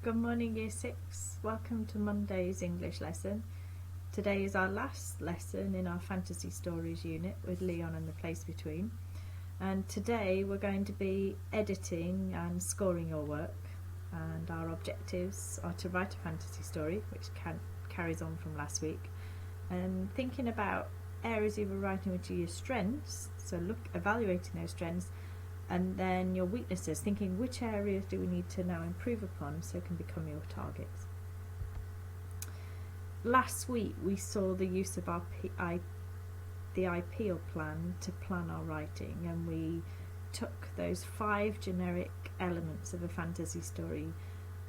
Good morning, Year 6. Welcome to Monday's English lesson. Today is our last lesson in our Fantasy Stories unit with Leon and the Place Between. And today we're going to be editing and scoring your work. And our objectives are to write a fantasy story, which carries on from last week, and thinking about areas of your writing which are your strengths, so evaluating those strengths, and then your weaknesses, thinking which areas do we need to now improve upon so it can become your targets. Last week we saw the use of the IPEAL plan to plan our writing, and we took those 5 generic elements of a fantasy story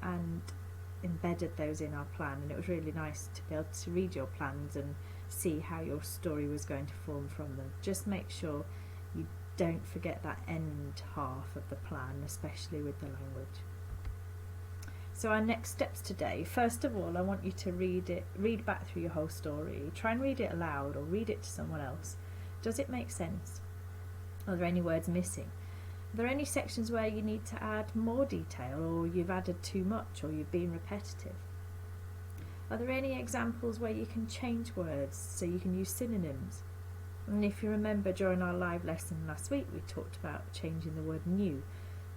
and embedded those in our plan, and it was really nice to be able to read your plans and see how your story was going to form from them. Just make sure you don't forget that end half of the plan, especially with the language. So our next steps today, first of all, I want you to read back through your whole story. Try and read it aloud or read it to someone else. Does it make sense? Are there any words missing? Are there any sections where you need to add more detail, or you've added too much, or you've been repetitive? Are there any examples where you can change words so you can use synonyms? And if you remember, during our live lesson last week we talked about changing the word new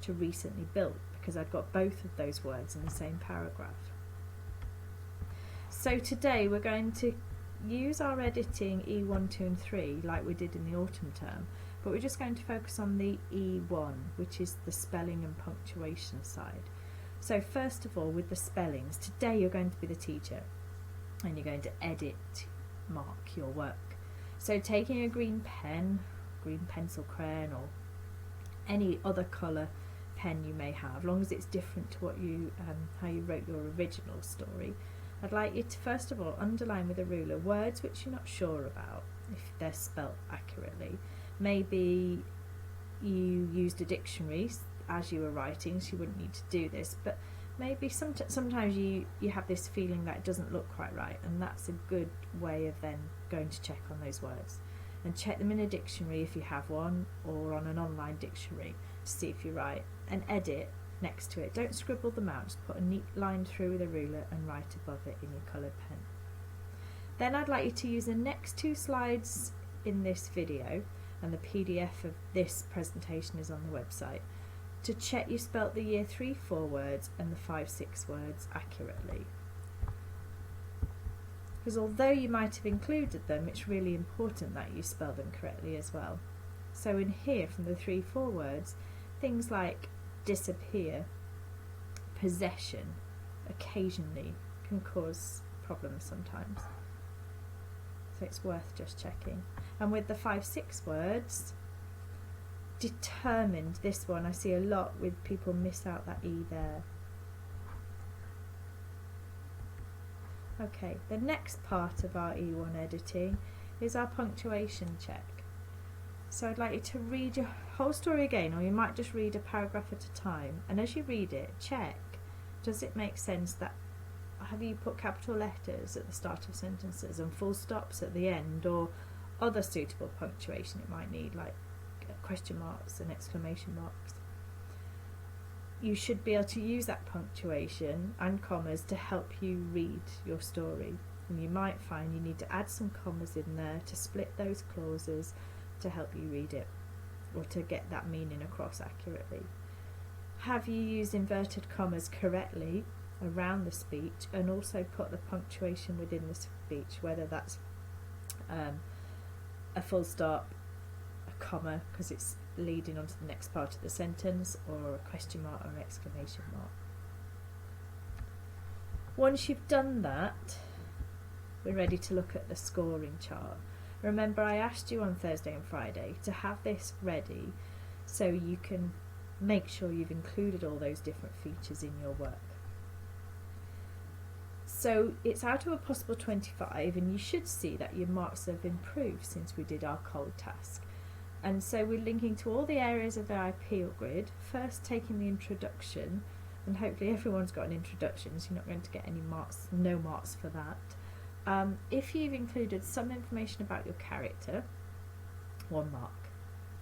to recently built, because I'd got both of those words in the same paragraph. So today we're going to use our editing E1, 2 and 3 like we did in the autumn term, but we're just going to focus on the E1, which is the spelling and punctuation side. So first of all, with the spellings, today you're going to be the teacher and you're going to mark your work. So taking a green pen, green pencil crayon, or any other colour pen you may have, as long as it's different to what how you wrote your original story, I'd like you to first of all underline with a ruler words which you're not sure about, if they're spelt accurately. Maybe you used a dictionary as you were writing, so you wouldn't need to do this, but maybe sometimes you have this feeling that it doesn't look quite right, and that's a good way of then going to check on those words. And check them in a dictionary if you have one, or on an online dictionary to see if you're right, and edit next to it. Don't scribble them out, just put a neat line through with a ruler and write above it in your coloured pen. Then I'd like you to use the next 2 slides in this video, and the PDF of this presentation is on the website, to check you spelt the year 3, 4 words and the 5, 6 words accurately. Because although you might have included them, it's really important that you spell them correctly as well. So in here, from the 3, 4 words, things like disappear, possession, occasionally can cause problems sometimes. So it's worth just checking. And with the 5, 6 words, determined, this one I see a lot with people miss out that E there. Okay, the next part of our E1 editing is our punctuation check. So I'd like you to read your whole story again, or you might just read a paragraph at a time, and as you read it, check, does it make sense? That have you put capital letters at the start of sentences and full stops at the end, or other suitable punctuation it might need, like question marks and exclamation marks. You should be able to use that punctuation and commas to help you read your story, and you might find you need to add some commas in there to split those clauses to help you read it, or to get that meaning across accurately. Have you used inverted commas correctly around the speech, and also put the punctuation within the speech, whether that's a full stop, comma because it's leading on to the next part of the sentence, or a question mark or an exclamation mark. Once you've done that, we're ready to look at the scoring chart. Remember, I asked you on Thursday and Friday to have this ready so you can make sure you've included all those different features in your work. So it's out of a possible 25, and you should see that your marks have improved since we did our cold task. And so we're linking to all the areas of the IPEAL grid, first taking the introduction, and hopefully everyone's got an introduction, so you're not going to get any marks, no marks for that. If you've included some information about your character, 1 mark.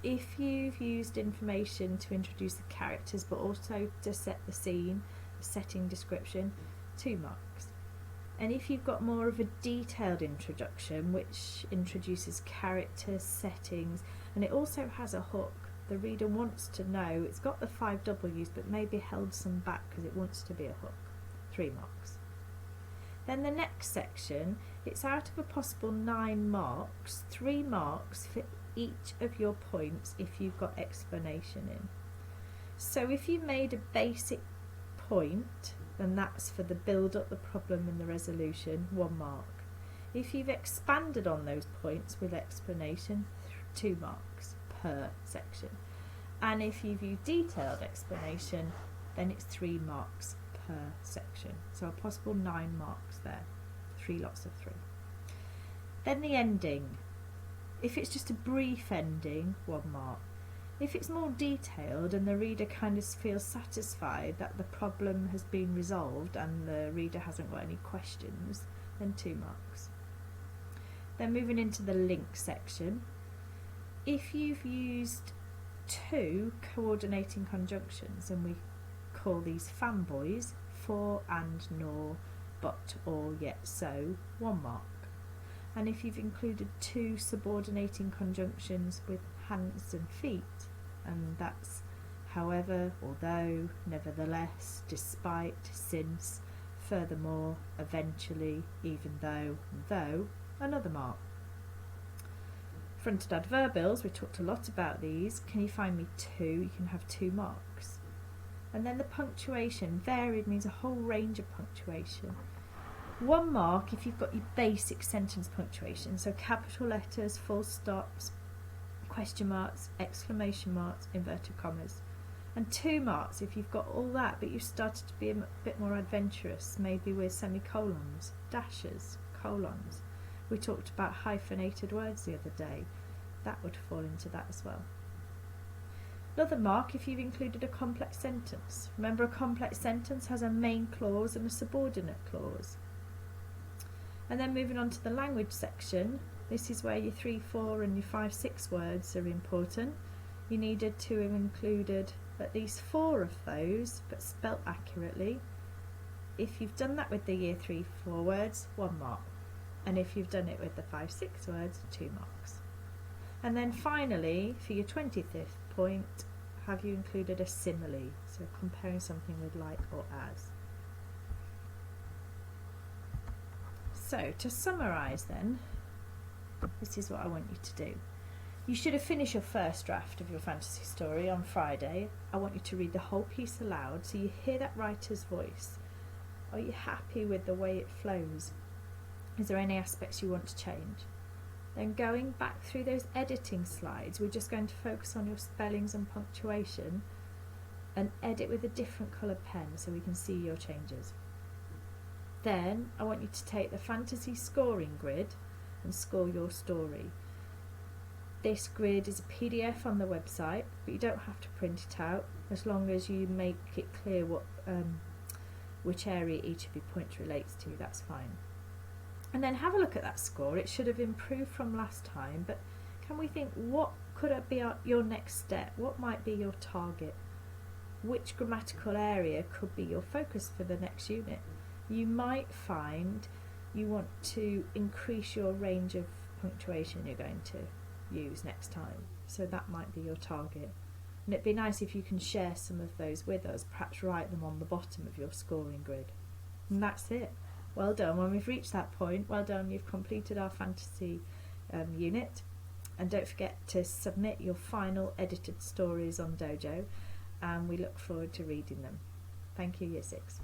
If you've used information to introduce the characters but also to set the scene, setting description, 2 marks. And if you've got more of a detailed introduction, which introduces characters, settings, and it also has a hook, the reader wants to know, it's got the 5 W's but maybe held some back because it wants to be a hook, 3 marks. Then the next section, it's out of a possible 9 marks, 3 marks for each of your points if you've got explanation in. So if you made a basic point, then that's for the build up, the problem and the resolution, 1 mark. If you've expanded on those points with explanation, 2 marks per section. And if you've used detailed explanation, then it's 3 marks per section. So a possible 9 marks there, 3 lots of 3. Then the ending. If it's just a brief ending, 1 mark. If it's more detailed and the reader kind of feels satisfied that the problem has been resolved and the reader hasn't got any questions, then 2 marks. Then moving into the link section, if you've used 2 coordinating conjunctions, and we call these fanboys, for, and, nor, but, or, yet, so, 1 mark. And if you've included 2 subordinating conjunctions with hands and feet, and that's however, although, nevertheless, despite, since, furthermore, eventually, even though, another mark. Fronted adverbials, we talked a lot about these. Can you find me 2? You can have 2 marks. And then the punctuation, varied means a whole range of punctuation. 1 mark if you've got your basic sentence punctuation, so capital letters, full stops, question marks, exclamation marks, inverted commas. And 2 marks if you've got all that but you've started to be a bit more adventurous, maybe with semicolons, dashes, colons. We talked about hyphenated words the other day. That would fall into that as well. Another mark if you've included a complex sentence. Remember, a complex sentence has a main clause and a subordinate clause. And then moving on to the language section, this is where your 3, 4 and your 5, 6 words are important. You needed to have included at least 4 of those, but spelt accurately. If you've done that with the year 3, 4 words, 1 mark. And if you've done it with the 5, 6 words, 2 marks. And then finally, for your 25th point, have you included a simile? So comparing something with like or as. So to summarise then, this is what I want you to do. You should have finished your first draft of your fantasy story on Friday. I want you to read the whole piece aloud so you hear that writer's voice. Are you happy with the way it flows? Is there any aspects you want to change? Then going back through those editing slides, we're just going to focus on your spellings and punctuation and edit with a different coloured pen so we can see your changes. Then I want you to take the fantasy scoring grid and score your story. This grid is a PDF on the website, but you don't have to print it out as long as you make it clear what which area each of your points relates to, that's fine. And then have a look at that score. It should have improved from last time, but can we think, what could be your next step? What might be your target? Which grammatical area could be your focus for the next unit? You might find you want to increase your range of punctuation you're going to use next time, so that might be your target. And it'd be nice if you can share some of those with us, perhaps write them on the bottom of your scoring grid. And that's it. Well done. When we've reached that point, well done, you've completed our fantasy unit. And don't forget to submit your final edited stories on Dojo, and we look forward to reading them. Thank you, Year 6.